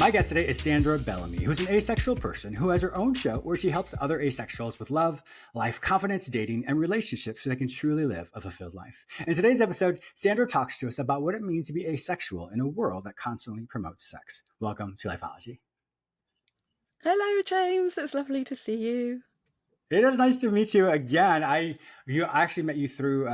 My guest today is Sandra Bellamy, who's an asexual person who has her own show where she helps other asexuals with love, life, confidence, dating, and relationships so they can truly live a fulfilled life. In today's episode, Sandra talks to us about what it means to be asexual in a world that constantly promotes sex. Welcome to Lifeology. Hello, James. It's lovely to see you. It is nice to meet you again. I actually met you through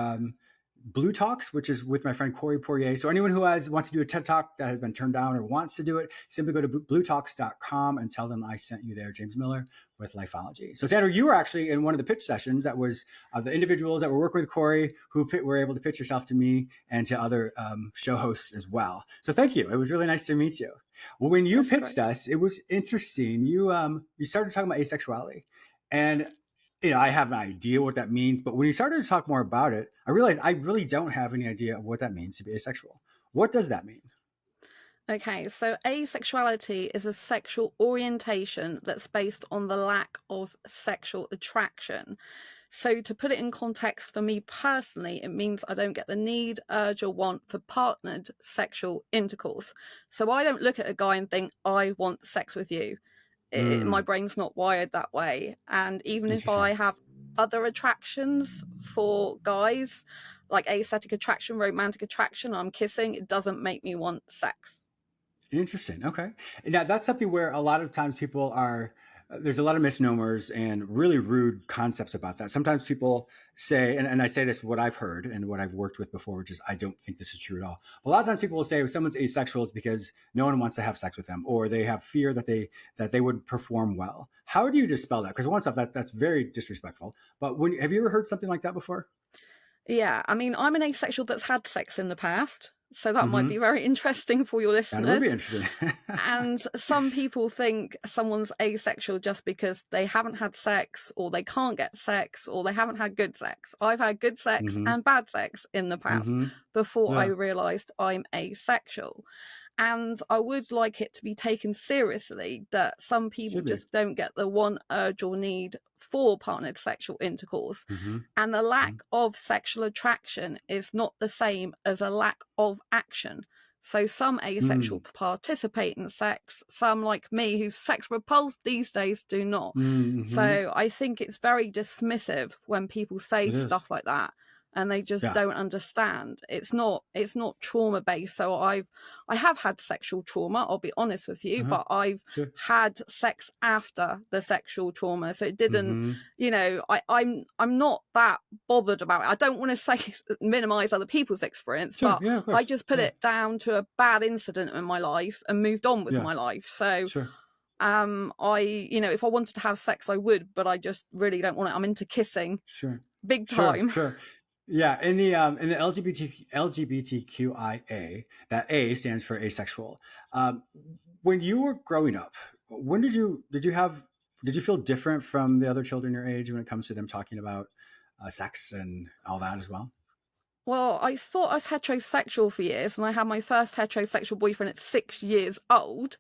Blue Talks, which is with my friend Corey Poirier. So anyone who wants to do a TED Talk that has been turned down or wants to do it, simply go to bluetalks.com and tell them I sent you there, James Miller with Lifeology. So Sandra, you were actually in one of the pitch sessions that was the individuals that were working with Corey who were able to pitch yourself to me and to other show hosts as well. So thank you. It was really nice to meet you. Well, when you pitched us, it was interesting. You started talking about asexuality, and I have an idea what that means, but when you started to talk more about it, I realized I really don't have any idea of what that means to be asexual. What does that mean? Okay, so asexuality is a sexual orientation that's based on the lack of sexual attraction. So to put it in context for me personally, it means I don't get the need, urge, or want for partnered sexual intercourse. So I don't look at a guy and think, I want sex with you. My brain's not wired that way. And even if I have other attractions for guys, like aesthetic attraction, romantic attraction, I'm kissing, it doesn't make me want sex. Interesting. Okay. Now that's something where a lot of times people there's a lot of misnomers and really rude concepts about that. Sometimes people say, and I say this, what I've heard and what I've worked with before, which is I don't think this is true at all. But a lot of times people will say if someone's asexual, it's because no one wants to have sex with them, or they have fear that they would perform well. How do you dispel that? Because one stuff that's very disrespectful. But have you ever heard something like that before? Yeah, I mean, I'm an asexual that's had sex in the past, so that might be very interesting for your listeners. That would be interesting. And some people think someone's asexual just because they haven't had sex, or they can't get sex, or they haven't had good sex. I've had good sex and bad sex in the past before I realized I'm asexual. And I would like it to be taken seriously that some people just don't get the want, urge, or need for partnered sexual intercourse. And the lack of sexual attraction is not the same as a lack of action. So some asexual participate in sex, some like me who's sex repulsed these days do not. So I think it's very dismissive when people say stuff like that. And they just don't understand. It's not trauma based. So I have had sexual trauma, I'll be honest with you, but I've had sex after the sexual trauma. So it didn't, I'm not that bothered about it. I don't want to minimize other people's experience, but I just put it down to a bad incident in my life and moved on with my life. So if I wanted to have sex, I would, but I just really don't want it. I'm into kissing. Big time. Yeah, in the LGBTQIA, that A stands for asexual. When you were growing up, did you feel different from the other children your age when it comes to them talking about sex and all that as well? Well, I thought I was heterosexual for years, and I had my first heterosexual boyfriend at 6 years old.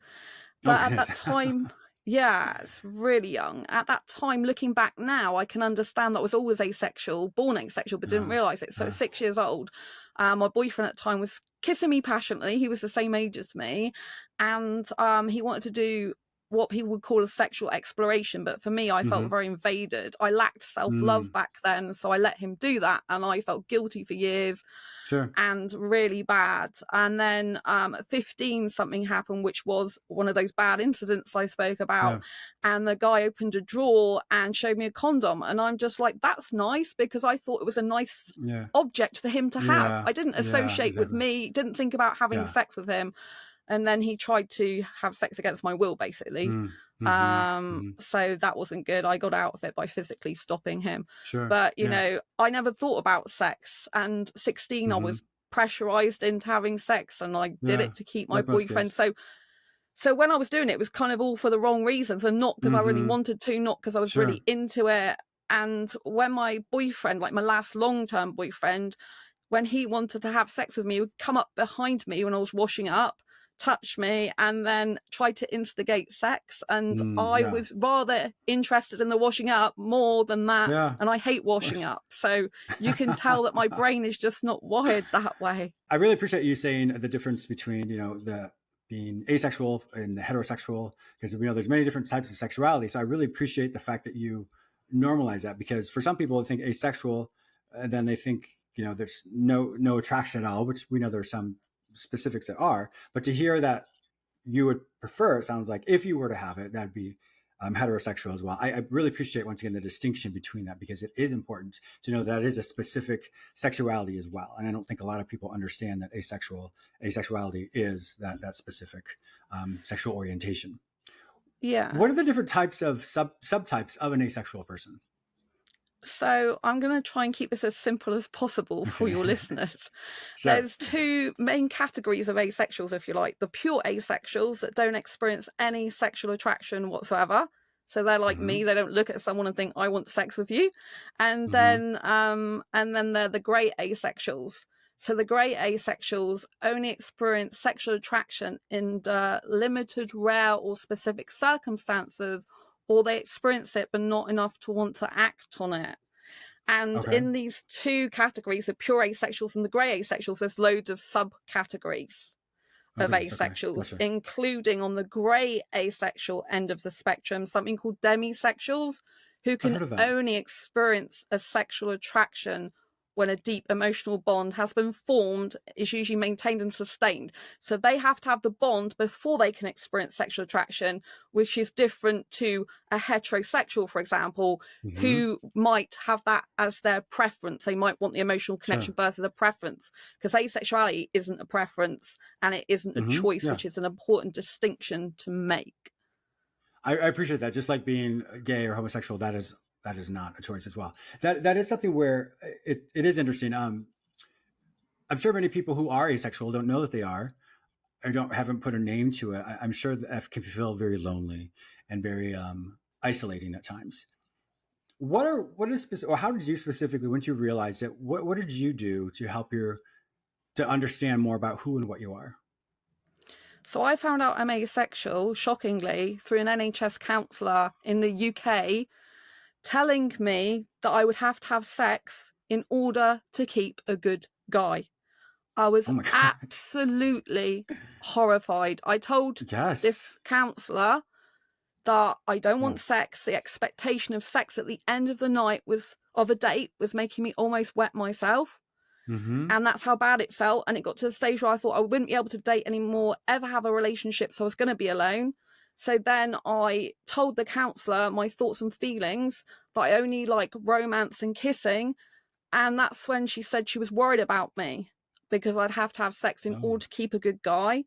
But at that time, yeah, it's really young. At that time, looking back now, I can understand that I was always asexual, born asexual, but didn't realize it. So at 6 years old, my boyfriend at the time was kissing me passionately. He was the same age as me. And he wanted to do what people would call a sexual exploration. But for me, I felt very invaded. I lacked self-love back then. So I let him do that. And I felt guilty for years. And really bad. And then at 15, something happened, which was one of those bad incidents I spoke about. And the guy opened a drawer and showed me a condom. And I'm just like, that's nice, because I thought it was a nice object for him to have. I didn't associate with me, didn't think about having sex with him. And then he tried to have sex against my will, basically. So that wasn't good. I got out of it by physically stopping him. But, I never thought about sex. And 16, I was pressurized into having sex, and I did it to keep my boyfriend. So when I was doing it, it was kind of all for the wrong reasons, and not because I really wanted to, not because I was really into it. And when my boyfriend, like my last long-term boyfriend, when he wanted to have sex with me, he would come up behind me when I was washing up, touch me, and then try to instigate sex. And I was rather interested in the washing up more than that. And I hate washing up. So you can tell that my brain is just not wired that way. I really appreciate you saying the difference between, being asexual and heterosexual, because we know there's many different types of sexuality. So I really appreciate the fact that you normalize that, because for some people they think asexual, and then they think, there's no attraction at all, which we know there's some specifics that are. But to hear that you would prefer, it sounds like, if you were to have it, that'd be heterosexual as well. I really appreciate, once again, the distinction between that, because it is important to know that it is a specific sexuality as well. And I don't think a lot of people understand that asexuality is that specific sexual orientation. Yeah. What are the different types of subtypes of an asexual person? So I'm going to try and keep this as simple as possible for Okay. your listeners. Sure. There's two main categories of asexuals, if you like. The pure asexuals that don't experience any sexual attraction whatsoever. So they're like Mm-hmm. me. They don't look at someone and think, I want sex with you. And Mm-hmm. then they're the grey asexuals. So the grey asexuals only experience sexual attraction in limited, rare, or specific circumstances, or they experience it but not enough to want to act on it. And Okay. in these two categories, the pure asexuals and the grey asexuals, there's loads of subcategories Oh, of goodness. Okay. asexuals, Gotcha. including on the grey asexual end of the spectrum, something called demisexuals, who I've can heard of that. only experience a sexual attraction when a deep emotional bond has been formed, is usually maintained and sustained. So they have to have the bond before they can experience sexual attraction, which is different to a heterosexual, for example, Mm-hmm. who might have that as their preference. They might want the emotional connection Sure. versus a preference, because asexuality isn't a preference and it isn't a Mm-hmm. choice, Yeah. which is an important distinction to make. I appreciate that. Just like being gay or homosexual, that is not a choice as well. That is something where it is interesting. I'm sure many people who are asexual don't know that they are, or haven't put a name to it. I'm sure that can feel very lonely and very isolating at times. Or how did you specifically, once you realized it, what did you do to help to understand more about who and what you are? So I found out I'm asexual, shockingly, through an NHS counsellor in the UK telling me that I would have to have sex in order to keep a good guy. I was Oh my god. absolutely horrified. I told Yes. this counsellor that I don't want Oh. sex. The expectation of sex at the end of the night was of a date was making me almost wet myself. Mm-hmm. And that's how bad it felt. And it got to the stage where I thought I wouldn't be able to date anymore, ever have a relationship. So I was going to be alone. So then I told the counsellor my thoughts and feelings, that I only like romance and kissing. And that's when she said she was worried about me because I'd have to have sex in Oh. order to keep a good guy.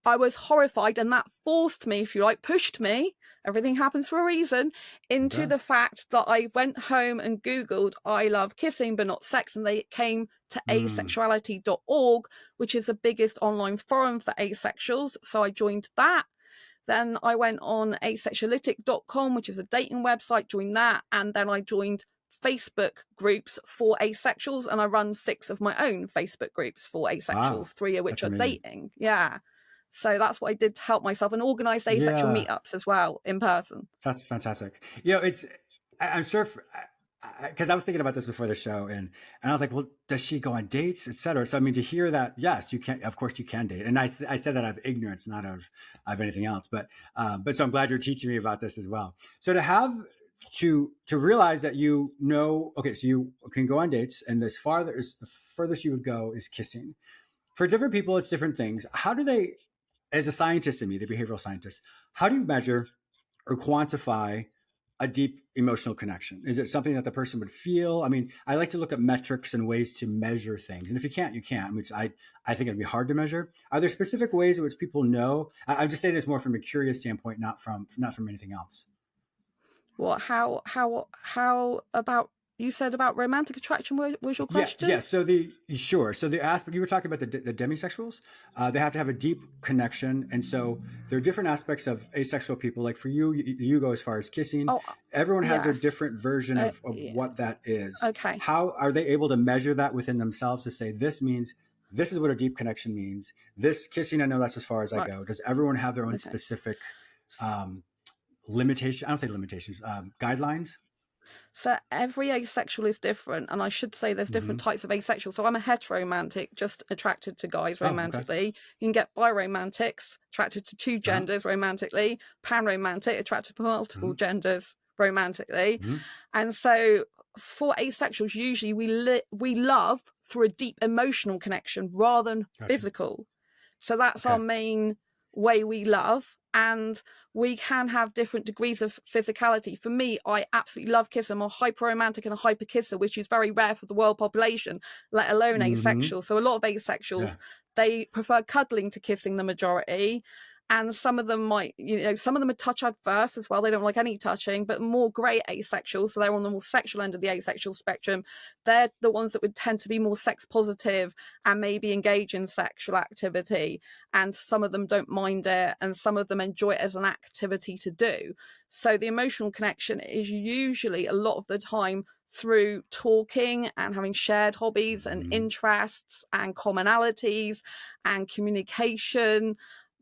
I was horrified, and that forced me, if you like, pushed me, everything happens for a reason, It into the does. fact that I went home and Googled, I love kissing but not sex, and they came to Mm. asexuality.org, which is the biggest online forum for asexuals. So I joined that. Then I went on asexualitic.com, which is a dating website, joined that. And then I joined Facebook groups for asexuals, and I run 6 of my own Facebook groups for Wow. asexuals, 3 of which That's are amazing. dating. Yeah. So that's what I did to help myself, and organized asexual Yeah. meetups as well in person. That's fantastic. It's I'm sure, because I was thinking about this before the show, and I was like, well, does she go on dates, etc. So I mean, to hear that, yes, you can. Of course, you can date, and I said that out of ignorance, not of anything else. But so I'm glad you're teaching me about this as well. So to realize that okay, so you can go on dates, and the furthest you would go is kissing. For different people, it's different things. How do they, as a scientist in me, the behavioral scientist, how do you measure or quantify a deep emotional connection? Is it something that the person would feel? I mean, I like to look at metrics and ways to measure things. And if you can't, you can't, which I think it'd be hard to measure. Are there specific ways in which people know? I'm just saying this more from a curious standpoint, not from anything else. What? How about you said about romantic attraction? Was your Yeah, yeah. question? So the aspect you were talking about, the demisexuals, they have to have a deep connection, and so there are different aspects of asexual people. Like for you, you go as far as kissing. Oh, Everyone has their yes. different version of Yeah. what that is. Okay. How are they able to measure that within themselves to say this is what a deep connection means? This kissing, I know that's as far as I Right. go. Does everyone have their own Okay. specific um, limitation? I don't say limitations, guidelines. So every asexual is different, and I should say there's different types of asexual. So I'm a heteromantic, just attracted to guys Oh, okay. romantically. You can get biromantics, attracted to two Uh-huh. genders romantically, panromantic, attracted to multiple Mm-hmm. genders romantically. Mm-hmm. And so for asexuals, usually we love through a deep emotional connection rather than Gotcha. physical. So that's our Okay. main way we love. And we can have different degrees of physicality. For me, I absolutely love kissing. I'm a hyper romantic and a hyper kisser, which is very rare for the world population, let alone Mm-hmm. asexual. So a lot of Yeah. asexuals, they prefer cuddling to kissing, the majority. And some of them might, some of them are touch adverse as well. They don't like any touching, but more grey asexual. So they're on the more sexual end of the asexual spectrum. They're the ones that would tend to be more sex positive and maybe engage in sexual activity. And some of them don't mind it, and some of them enjoy it as an activity to do. So the emotional connection is usually a lot of the time through talking and having shared hobbies and Mm-hmm. interests and commonalities and communication,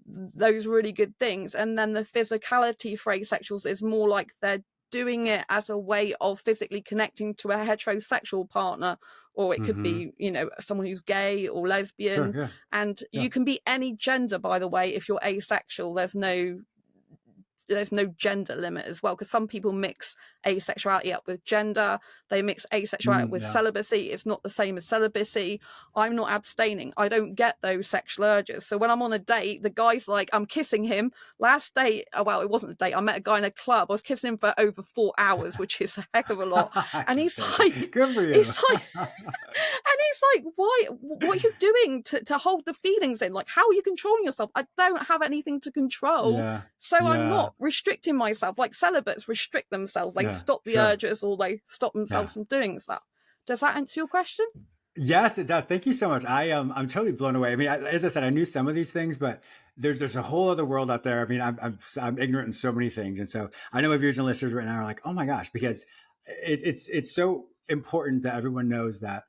those really good things. And then the physicality for asexuals is more like they're doing it as a way of physically connecting to a heterosexual partner, or it could Mm-hmm. be, someone who's gay or lesbian. Sure. Yeah. And Yeah. you can be any gender, by the way, if you're asexual. There's no gender limit as well, because some people mix asexuality up with gender. They mix asexuality with Yeah. celibacy. It's not the same as celibacy. I'm not abstaining. I don't get those sexual urges. So when I'm on a date, the guy's like, I'm kissing him. Last date, well, it wasn't a date. I met a guy in a club. I was kissing him for over 4 hours, which is a heck of a lot. That's And he's hysterical. like, Good for you. he's like, and he's like, why? What are you doing to hold the feelings in? Like, how are you controlling yourself? I don't have anything to control. Yeah. So I'm Yeah. not restricting myself. Like celibates restrict themselves. They Yeah. stop the Sure. urges, or they stop Yeah. themselves from doing stuff. Does that answer your question? Yes, it does. Thank you so much. I'm totally blown away. I mean, as I said, I knew some of these things, but there's a whole other world out there. I mean, I'm ignorant in so many things, and so I know my viewers and listeners right now are like, oh my gosh, because it's so important that everyone knows that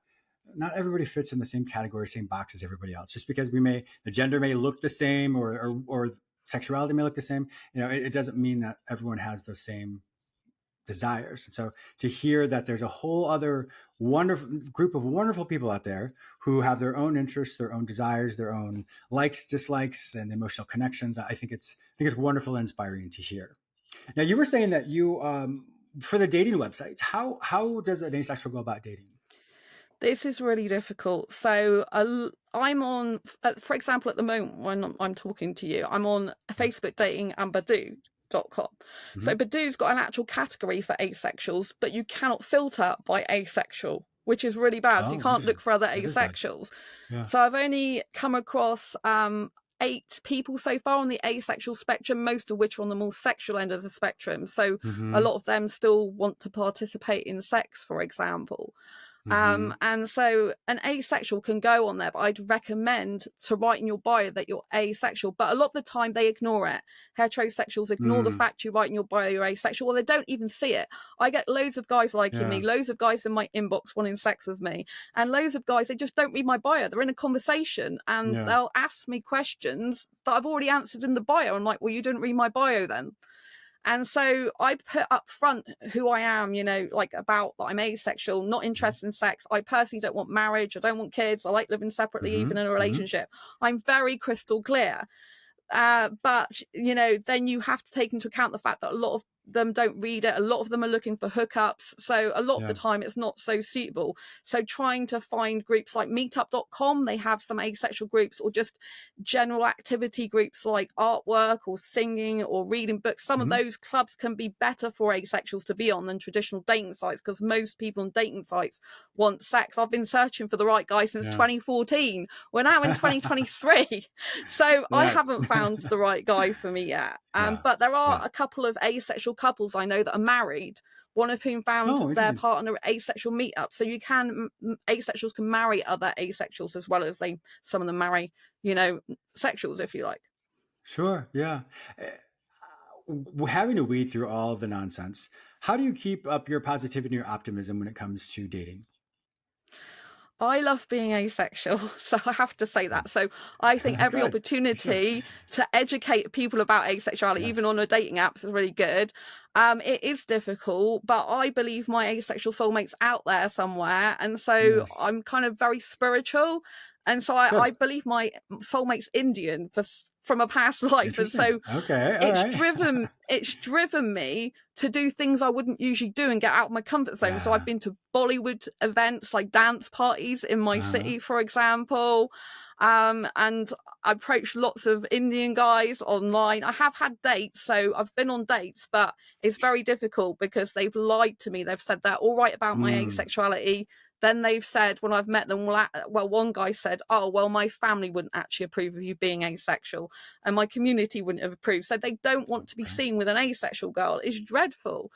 not everybody fits in the same category, same box as everybody else. Just because the gender may look the same, or sexuality may look the same, it doesn't mean that everyone has those same desires. And so to hear that there's a whole other wonderful group of wonderful people out there who have their own interests, their own desires, their own likes, dislikes, and emotional connections, I think it's wonderful and inspiring to hear. Now, you were saying that you for the dating websites, how does an asexual go about dating? This is really difficult. So I'm on, for example, at the moment when I'm talking to you, I'm on Facebook dating and Badoo.com. Mm-hmm. So Badoo's got an actual category for asexuals, but you cannot filter by asexual, which is really bad. So you Oh, can't look interesting. for other That is bad. asexuals. Yeah. So I've only come across 8 people so far on the asexual spectrum, most of which are on the more sexual end of the spectrum. So a Mm-hmm. lot of them still want to participate in sex, for example. Mm-hmm. And so an asexual can go on there, but I'd recommend to write in your bio that you're asexual. But a lot of the time they ignore it. Heterosexuals ignore the Mm. fact you write in your bio you're asexual, or they don't even see it. I get loads of guys liking Yeah. me, loads of guys in my inbox wanting sex with me, and loads of guys, they just don't read my bio. They're in a conversation and Yeah. they'll ask me questions that I've already answered in the bio. I'm like, well, you didn't read my bio then. And so I put up front who I am, like about that I'm asexual, not interested in sex. I personally don't want marriage. I don't want kids. I like living separately, Mm-hmm. even in a Mm-hmm. relationship. I'm very crystal clear. But then you have to take into account the fact that a lot of them don't read it. A lot of them are looking for hookups, so a lot of the Yeah. time it's not so suitable. So trying to find groups like meetup.com, they have some asexual groups, or just general activity groups like artwork or singing or reading books. Some of Mm-hmm. those clubs can be better for asexuals to be on than traditional dating sites, because most people on dating sites want sex. I've been searching for the right guy since Yeah. 2014. We're now in 2023. So I Yes. haven't found the right guy for me yet. Yeah. But there are Yeah. a couple of asexual couples I know that are married, one of whom found Oh, their interesting. partner at asexual meetup. So you can, asexuals can marry other asexuals, as well as some of them marry, sexuals, if you like. Sure. Yeah. Having to weed through all of the nonsense, how do you keep up your positivity and your optimism when it comes to dating? I love being asexual, so I have to say that. So I think every Good. You should. opportunity to educate people about asexuality, even Yes. on a dating app, is really good. It is difficult, but I believe my asexual soulmate's out there somewhere, and so Yes. I'm kind of very spiritual, and so I Good. believe my soulmate's Indian from a past life, and Interesting. so Okay. All right. it's driven me to do things I wouldn't usually do and get out of my comfort zone. So I've Yeah. been to Bollywood events, like dance parties in my Uh-huh. city, for example. And I approached lots of Indian guys online. I have had dates, so I've been on dates, but it's very difficult because they've lied to me. They've said they're all right about my Mm. asexuality. Then they've said, when I've met them, well, one guy said, oh, well, my family wouldn't actually approve of you being asexual, and my community wouldn't have approved. So they don't want to be Okay. seen with an asexual girl. It's dreadful.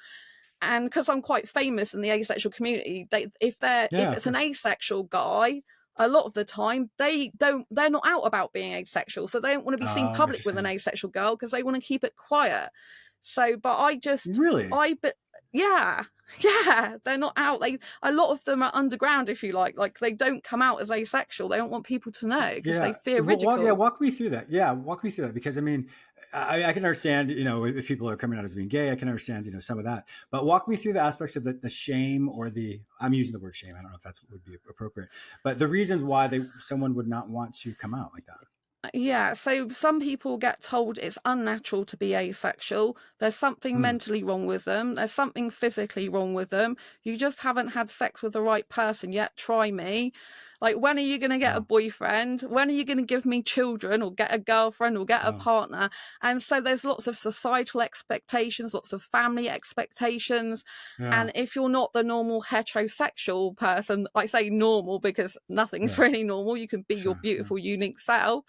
And because I'm quite famous in the asexual community, if Yeah, of it's an course. asexual guy, a lot of the time they're not out about being asexual, so they don't want to be seen Oh, public with an interesting. asexual girl because they want to keep it quiet. So, but I just Really? but yeah, yeah, they're not out. A lot of them are underground, if you like they don't come out as asexual. They don't want people to know because they Yeah. fear Yeah, ridicule. walk me through that. Yeah, walk me through that because I mean, I can understand, if people are coming out as being gay, I can understand, some of that. But walk me through the aspects of the shame or I'm using the word shame. I don't know if that's would be appropriate, but the reasons why someone would not want to come out like that. Yeah, so some people get told it's unnatural to be asexual. There's something Hmm. mentally wrong with them. There's something physically wrong with them. You just haven't had sex with the right person yet. Try me. Like, when are you going to get a Oh, boyfriend? When are you going to give me children or get a girlfriend or get a oh, partner? And so there's lots of societal expectations, lots of family expectations. yeah, And if you're not the normal heterosexual person, I say normal because nothing's yeah, really normal, you can be your sure, yeah, beautiful, unique self,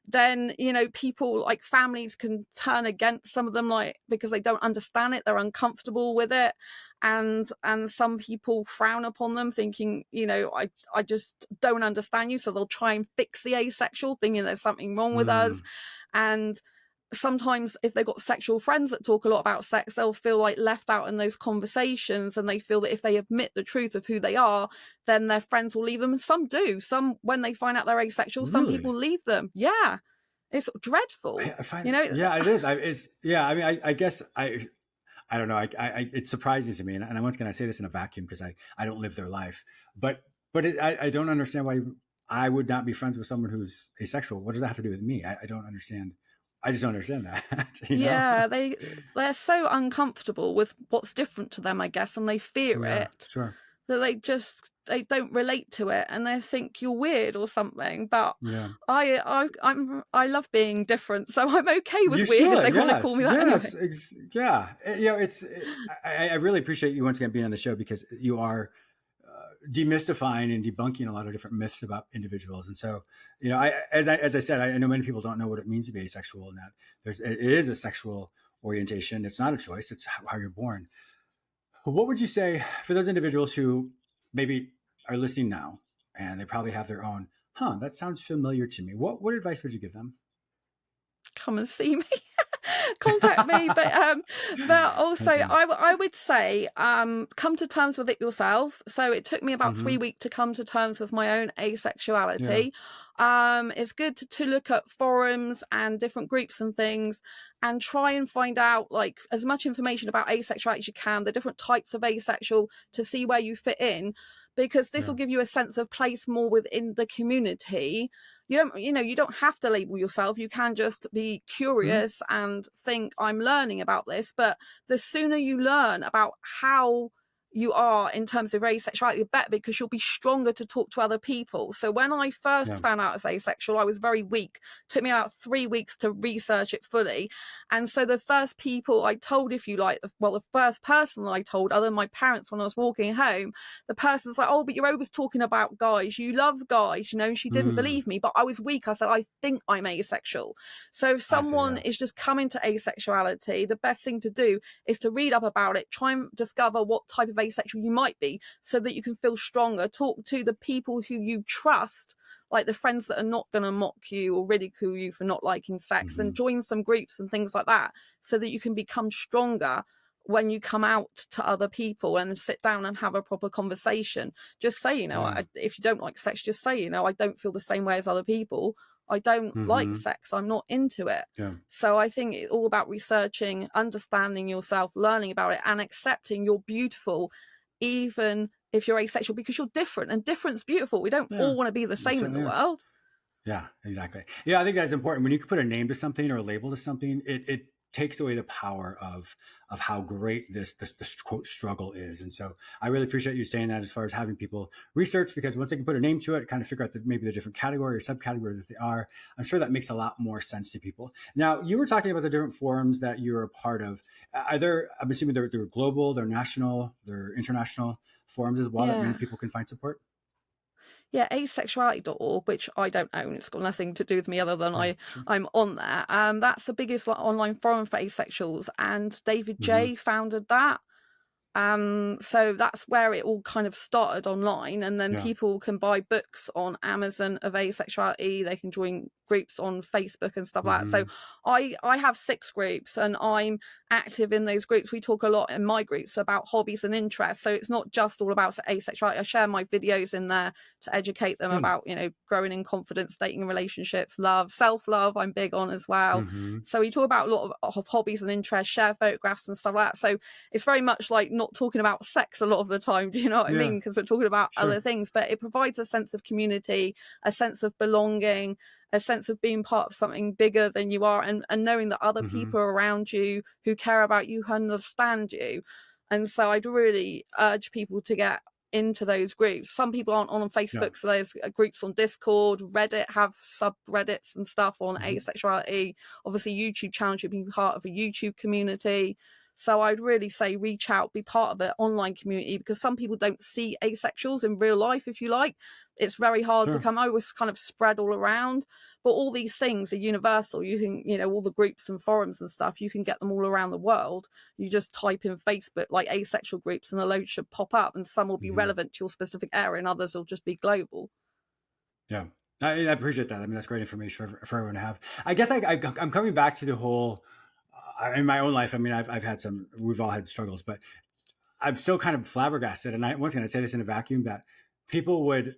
then people, like families, can turn against some of them, like because they don't understand it, they're uncomfortable with it, and some people frown upon them, thinking, I just don't understand you, so they'll try and fix the asexual, thinking there's something wrong with us. mm, And sometimes if they've got sexual friends that talk a lot about sex, they'll feel like left out in those conversations, and they feel that if they admit the truth of who they are, then their friends will leave them. And some do. Some, when they find out they're asexual, some people really. leave them. Yeah, it's dreadful. I you find, know yeah, it is. It's, yeah. I mean, I guess I don't know. It surprises me, and once again, I say this in a vacuum because I don't live their life, but I don't understand why I would not be friends with someone who's asexual. What does that have to do with me? I don't understand. I just don't understand that. yeah, they're so uncomfortable with what's different to them, I guess, and they fear Yeah, it, sure. that they don't relate to it, and they think you're weird or something. But Yeah, I love being different, so I'm okay you with weird if they should. want to call Yes, me that yes. anyway. Yeah. I really appreciate you once again being on the show because you are demystifying and debunking a lot of different myths about individuals. And so, as I said, I know many people don't know what it means to be asexual, and that it is a sexual orientation. It's not a choice. It's how you're born. What would you say for those individuals who maybe are listening now and they probably have their own, that sounds familiar to me. What advice would you give them? Come and see me. Contact me. But also, That's right. I would say, come to terms with it yourself. So it took me about Mm-hmm. 3 weeks to come to terms with my own Yeah. asexuality. It's good to look at forums and different groups and things, and try and find out, like, as much information about asexuality as you can, the different types of asexual, to see where you fit in, because this Yeah. will give you a sense of place more within the community. You don't have to label yourself. You can just be Mm-hmm. curious and think, I'm learning about this. But the sooner you learn about how you are in terms of asexuality, the better, because you'll be stronger to talk to other people. So when I first Yeah. found out as asexual, I was very weak. It took me about 3 weeks to research it fully. And so the first people I told, if you like, well, the first person that I told, other than my parents, when I was walking home, the person's like, oh, but you're always talking about guys, you love guys, she didn't Mm. believe me, but I was weak. I said, I think I'm asexual. So if I see. someone Yeah. is just coming to asexuality, the best thing to do is to read up about it, try and discover what type of asexual you might be, so that you can feel stronger. Talk to the people who you trust, like the friends that are not going to mock you or ridicule you for not liking sex, Mm-hmm. and join some groups and things like that, so that you can become stronger when you come out to other people and sit down and have a proper conversation, just say, if you don't like sex, just say, I don't feel the same way as other people. I don't like sex. I'm not into it. Yeah. So I think it's all about researching, understanding yourself, learning about it, and accepting you're beautiful, even if you're asexual, because you're different, and different's beautiful. We don't all want to be the same in the world. Yeah, exactly. Yeah, I think that's important. When you can put a name to something or a label to something, it takes away the power of how great this quote struggle is. And so I really appreciate you saying that, as far as having people research, because once they can put a name to it, kind of figure out maybe the different category or subcategory that they are, I'm sure that makes a lot more sense to people. Now, you were talking about the different forums that you're a part of. I'm assuming they're global, they're national, they're international forums as well, that many people can find support? Yeah, asexuality.org, which I don't own. It's got nothing to do with me other than I'm on there. That's the biggest online forum for asexuals, and David J founded that. So that's where it all kind of started online, and then people can buy books on Amazon of asexuality. They can join groups on Facebook and stuff like that. So I have 6 groups, and I'm active in those groups. We talk a lot in my groups about hobbies and interests. So it's not just all about asexuality. I share my videos in there to educate them about, growing in confidence, dating and relationships, love, self-love, I'm big on as well. So we talk about a lot of hobbies and interests, share photographs and stuff like that. So it's very much like not talking about sex a lot of the time, do you know what I mean? Because we're talking about other things, but it provides a sense of community, a sense of belonging, a sense of being part of something bigger than you are, and knowing that other people are around you who care about you, who understand you. And so I'd really urge people to get into those groups. Some people aren't on Facebook, so there's groups on Discord, Reddit have subreddits and stuff on asexuality. Obviously YouTube channels, you'll be part of a YouTube community. So I'd really say reach out, be part of an online community, because some people don't see asexuals in real life, if you like. It's very hard to come. I was kind of spread all around, but all these things are universal. You can, all the groups and forums and stuff, you can get them all around the world. You just type in Facebook, like asexual groups, and a load should pop up, and some will be relevant to your specific area and others will just be global. Yeah. I appreciate that. I mean, that's great information for everyone to have. I guess I'm coming back to the whole, in my own life, I mean, I've had we've all had struggles, but I'm still kind of flabbergasted. And once again, I say this in a vacuum, that people would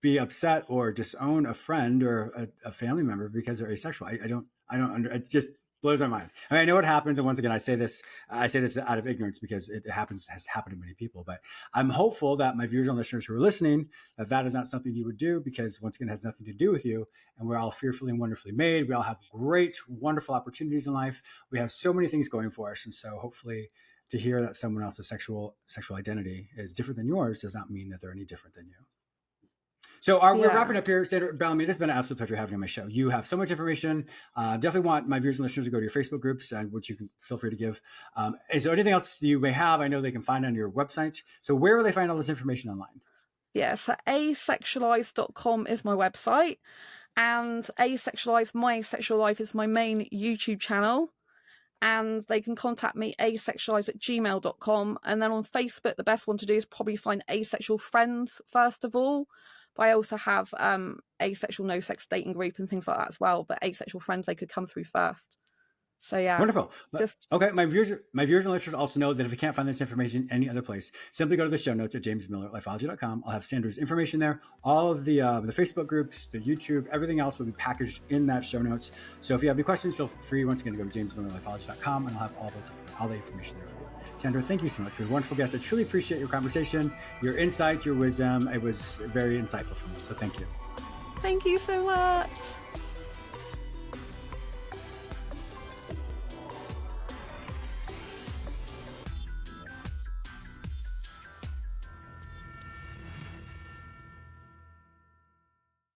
be upset or disown a friend or a family member because they're asexual. It just blows my mind. I mean, I know it happens. And once again, I say this out of ignorance, because has happened to many people, but I'm hopeful that my viewers and listeners who are listening, that is not something you would do, because once again, it has nothing to do with you. And we're all fearfully and wonderfully made. We all have great, wonderful opportunities in life. We have so many things going for us. And so hopefully, to hear that someone else's sexual identity is different than yours does not mean that they're any different than you. So we're wrapping up here. Sandra Bellamy, it has been an absolute pleasure having you on my show. You have so much information. Definitely want my viewers and listeners to go to your Facebook groups, which you can feel free to give. Is there anything else you may have? I know they can find on your website. So where will they find all this information online? Yeah, so asexualized.com is my website, and Asexualized My Asexual Life is my main YouTube channel. And they can contact me asexualized@gmail.com. And then on Facebook, the best one to do is probably find Asexual Friends first of all. But I also have Asexual No Sex Dating Group and things like that as well. But Asexual Friends, they could come through first. So yeah. Wonderful. Okay. My viewers and listeners also know that if you can't find this information any other place, simply go to the show notes at jamesmillerlifeology.com. I'll have Sandra's information there. All of the Facebook groups, the YouTube, everything else will be packaged in that show notes. So if you have any questions, feel free once again to go to jamesmillerlifeology.com, and I'll have all the information there for you. Sandra, thank you so much for your wonderful guest. I truly appreciate your conversation, your insight, your wisdom. It was very insightful for me. So thank you. Thank you so much.